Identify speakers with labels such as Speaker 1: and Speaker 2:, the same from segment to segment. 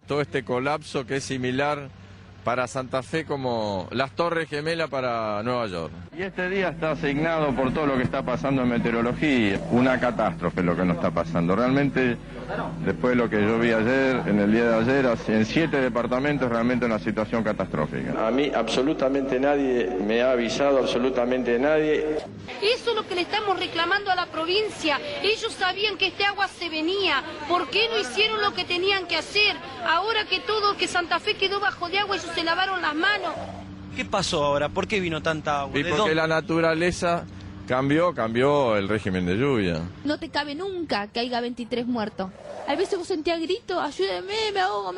Speaker 1: todo este colapso que es similar para Santa Fe como las Torres Gemelas para Nueva York. Y este día está asignado por todo lo que está pasando en meteorología, una catástrofe lo que nos está pasando. Realmente, después de lo que yo vi ayer, en el día de ayer, en 7 departamentos, realmente una situación catastrófica. A mí absolutamente nadie me ha avisado, absolutamente nadie.
Speaker 2: Eso es lo que le estamos reclamando a la provincia. Ellos sabían que este agua se venía. ¿Por qué no hicieron lo que tenían que hacer? Ahora que Santa Fe quedó bajo de agua, ellos se lavaron las manos.
Speaker 3: ¿Qué pasó ahora? ¿Por qué vino tanta agua?
Speaker 1: Y porque la naturaleza cambió el régimen de lluvia.
Speaker 4: No te cabe nunca que haya 23 muertos. A veces vos sentías gritos, ayúdenme, me ahogo,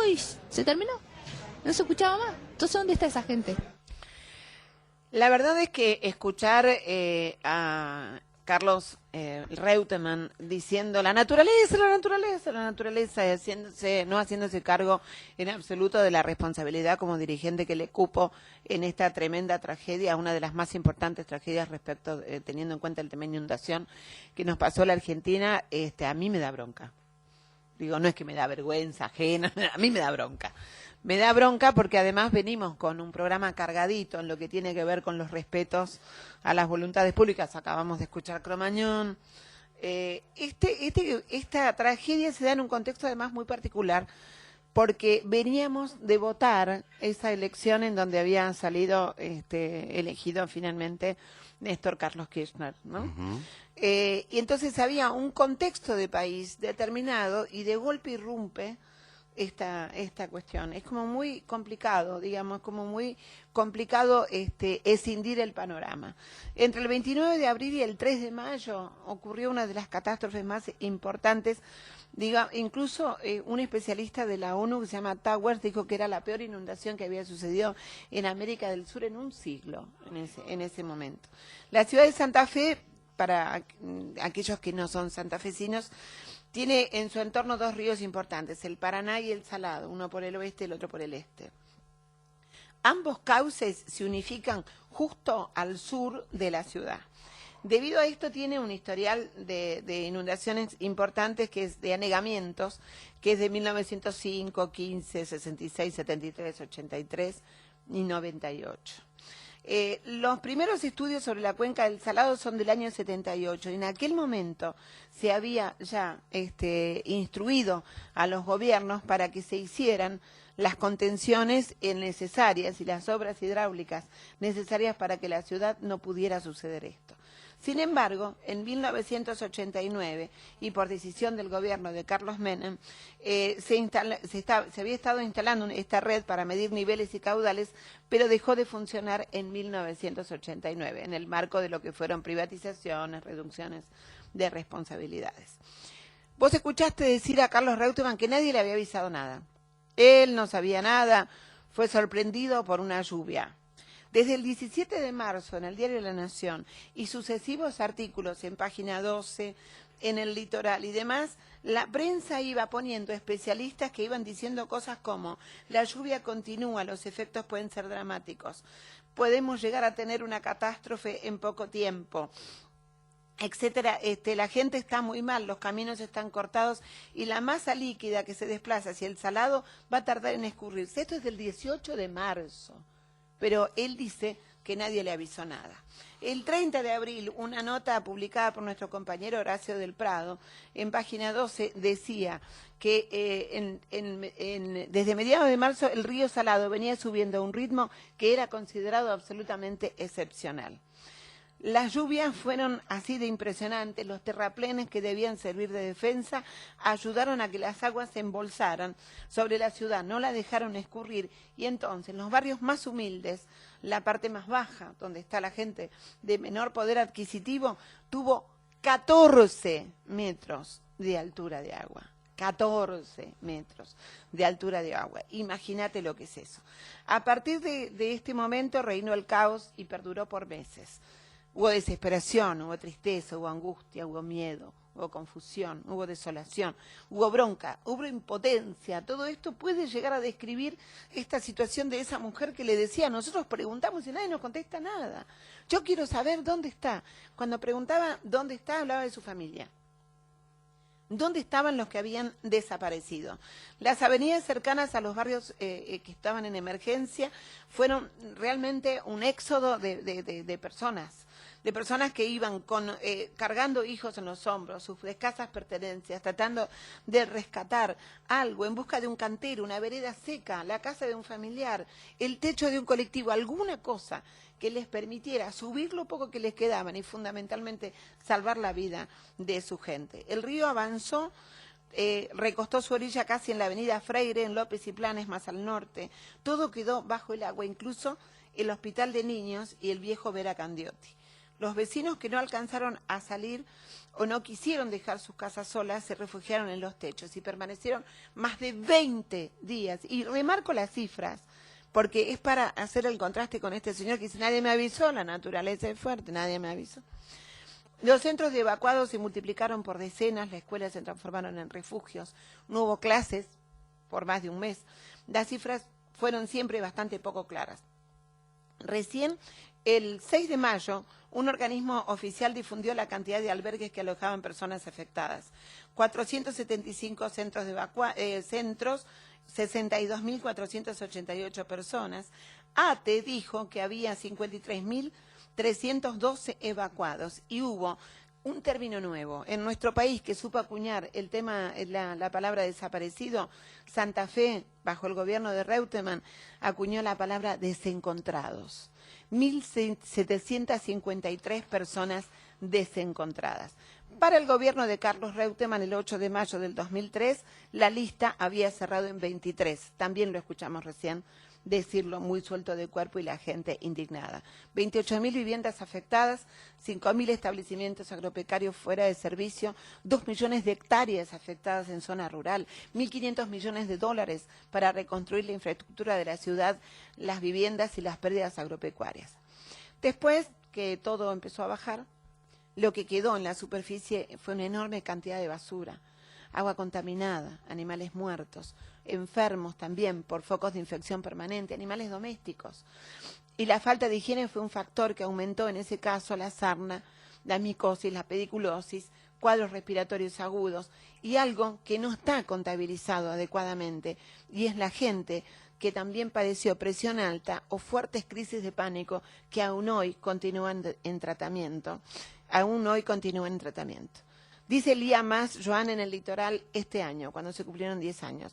Speaker 4: y se terminó. No se escuchaba más. Entonces, ¿dónde está esa gente?
Speaker 5: La verdad es que escuchar a Carlos Reutemann diciendo la naturaleza, no haciéndose cargo en absoluto de la responsabilidad como dirigente que le cupo en esta tremenda tragedia, una de las más importantes tragedias respecto, teniendo en cuenta el tema de inundación que nos pasó la Argentina, a mí me da bronca. Digo, no es que me da vergüenza ajena, a mí me da bronca. Me da bronca porque además venimos con un programa cargadito en lo que tiene que ver con los respetos a las voluntades públicas. Acabamos de escuchar Cromañón. Esta tragedia se da en un contexto además muy particular porque veníamos de votar esa elección en donde había salido elegido finalmente Néstor Carlos Kirchner, ¿no? Uh-huh. Y entonces había un contexto de país determinado y de golpe irrumpe esta cuestión. Es como muy complicado, digamos, como muy complicado escindir el panorama. Entre el 29 de abril y el 3 de mayo ocurrió una de las catástrofes más importantes. Incluso un especialista de la ONU que se llama Towers dijo que era la peor inundación que había sucedido en América del Sur en un siglo, en ese momento. La ciudad de Santa Fe, para aquellos que no son santafesinos, tiene en su entorno 2 ríos importantes, el Paraná y el Salado, uno por el oeste y el otro por el este. Ambos cauces se unifican justo al sur de la ciudad. Debido a esto tiene un historial de inundaciones importantes que es de anegamientos, que es de 1905, 15, 66, 73, 83 y 98. Los primeros estudios sobre la cuenca del Salado son del año 78. En aquel momento se había ya instruido a los gobiernos para que se hicieran las contenciones necesarias y las obras hidráulicas necesarias para que la ciudad no pudiera suceder esto. Sin embargo, en 1989, y por decisión del gobierno de Carlos Menem, se había estado instalando esta red para medir niveles y caudales, pero dejó de funcionar en 1989, en el marco de lo que fueron privatizaciones, reducciones de responsabilidades. Vos escuchaste decir a Carlos Reutemann que nadie le había avisado nada. Él no sabía nada, fue sorprendido por una lluvia. Desde el 17 de marzo en el Diario de la Nación y sucesivos artículos en Página 12, en El Litoral y demás, la prensa iba poniendo especialistas que iban diciendo cosas como la lluvia continúa, los efectos pueden ser dramáticos, podemos llegar a tener una catástrofe en poco tiempo, etcétera. La gente está muy mal, los caminos están cortados y la masa líquida que se desplaza hacia el Salado va a tardar en escurrirse. Esto es del 18 de marzo. Pero él dice que nadie le avisó nada. El 30 de abril, una nota publicada por nuestro compañero Horacio del Prado, en Página 12, decía que desde mediados de marzo el río Salado venía subiendo a un ritmo que era considerado absolutamente excepcional. Las lluvias fueron así de impresionantes, los terraplenes que debían servir de defensa ayudaron a que las aguas se embolsaran sobre la ciudad, no la dejaron escurrir y entonces los barrios más humildes, la parte más baja, donde está la gente de menor poder adquisitivo, tuvo 14 metros de altura de agua. 14 metros de altura de agua. Imagínate lo que es eso. A partir de este momento reinó el caos y perduró por meses. Hubo desesperación, hubo tristeza, hubo angustia, hubo miedo, hubo confusión, hubo desolación, hubo bronca, hubo impotencia. Todo esto puede llegar a describir esta situación de esa mujer que le decía, nosotros preguntamos y nadie nos contesta nada. Yo quiero saber dónde está. Cuando preguntaba dónde está, hablaba de su familia. ¿Dónde estaban los que habían desaparecido? Las avenidas cercanas a los barrios que estaban en emergencia fueron realmente un éxodo de personas que iban cargando hijos en los hombros, sus escasas pertenencias, tratando de rescatar algo en busca de un cantero, una vereda seca, la casa de un familiar, el techo de un colectivo, alguna cosa que les permitiera subir lo poco que les quedaban y fundamentalmente salvar la vida de su gente. El río avanzó, recostó su orilla casi en la avenida Freire, en López y Planes, más al norte. Todo quedó bajo el agua, incluso el hospital de niños y el viejo Vera Candioti. Los vecinos que no alcanzaron a salir o no quisieron dejar sus casas solas se refugiaron en los techos y permanecieron más de 20 días. Y remarco las cifras, porque es para hacer el contraste con este señor que dice, nadie me avisó, la naturaleza es fuerte, nadie me avisó. Los centros de evacuados se multiplicaron por decenas, las escuelas se transformaron en refugios, no hubo clases por más de un mes. Las cifras fueron siempre bastante poco claras. Recién, el 6 de mayo, un organismo oficial difundió la cantidad de albergues que alojaban personas afectadas. 475 centros, 62.488 personas. ATE dijo que había 53.312 evacuados y hubo un término nuevo. En nuestro país que supo acuñar el tema, la palabra desaparecido, Santa Fe, bajo el gobierno de Reutemann, acuñó la palabra desencontrados. 1.753 personas desencontradas. Para el gobierno de Carlos Reutemann, el 8 de mayo del 2003, la lista había cerrado en 23. También lo escuchamos recién decirlo muy suelto de cuerpo y la gente indignada. 28.000 viviendas afectadas, 5.000 establecimientos agropecuarios fuera de servicio, 2 millones de hectáreas afectadas en zona rural, 1.500 millones de dólares para reconstruir la infraestructura de la ciudad, las viviendas y las pérdidas agropecuarias. Después que todo empezó a bajar, lo que quedó en la superficie fue una enorme cantidad de basura, agua contaminada, animales muertos, enfermos también por focos de infección permanente, animales domésticos. Y la falta de higiene fue un factor que aumentó en ese caso la sarna, la micosis, la pediculosis, cuadros respiratorios agudos y algo que no está contabilizado adecuadamente, y es la gente que también padeció presión alta o fuertes crisis de pánico que aún hoy continúan en tratamiento. Dice Lía Mas Joan en el litoral este año, cuando se cumplieron 10 años.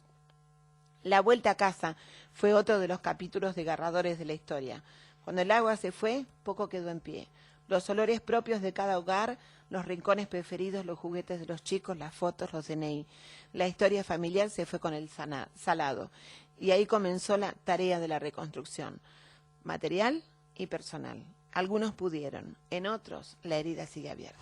Speaker 5: La vuelta a casa fue otro de los capítulos desgarradores de la historia. Cuando el agua se fue, poco quedó en pie. Los olores propios de cada hogar, los rincones preferidos, los juguetes de los chicos, las fotos, los DNI. La historia familiar se fue con el salado. Y ahí comenzó la tarea de la reconstrucción, material y personal. Algunos pudieron, en otros la herida sigue abierta.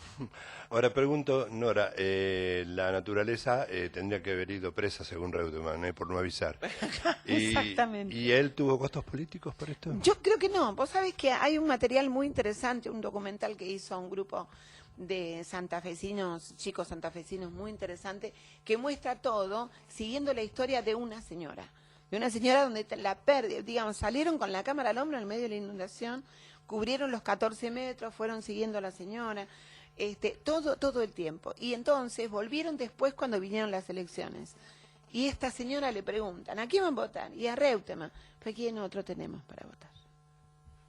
Speaker 6: Ahora pregunto, Nora, la naturaleza tendría que haber ido presa según Reutemann, por no avisar.
Speaker 5: Exactamente.
Speaker 6: ¿Y él tuvo costos políticos por esto?
Speaker 5: Yo creo que no. Vos sabés que hay un material muy interesante, un documental que hizo un grupo de santafesinos, chicos santafesinos muy interesante, que muestra todo siguiendo la historia de una señora donde la pérdida, digamos, salieron con la cámara al hombro en medio de la inundación, cubrieron los 14 metros, fueron siguiendo a la señora, todo el tiempo. Y entonces volvieron después cuando vinieron las elecciones. Y esta señora le preguntan, ¿a quién van a votar? Y a Reutemann. ¿Pero quién otro tenemos para votar?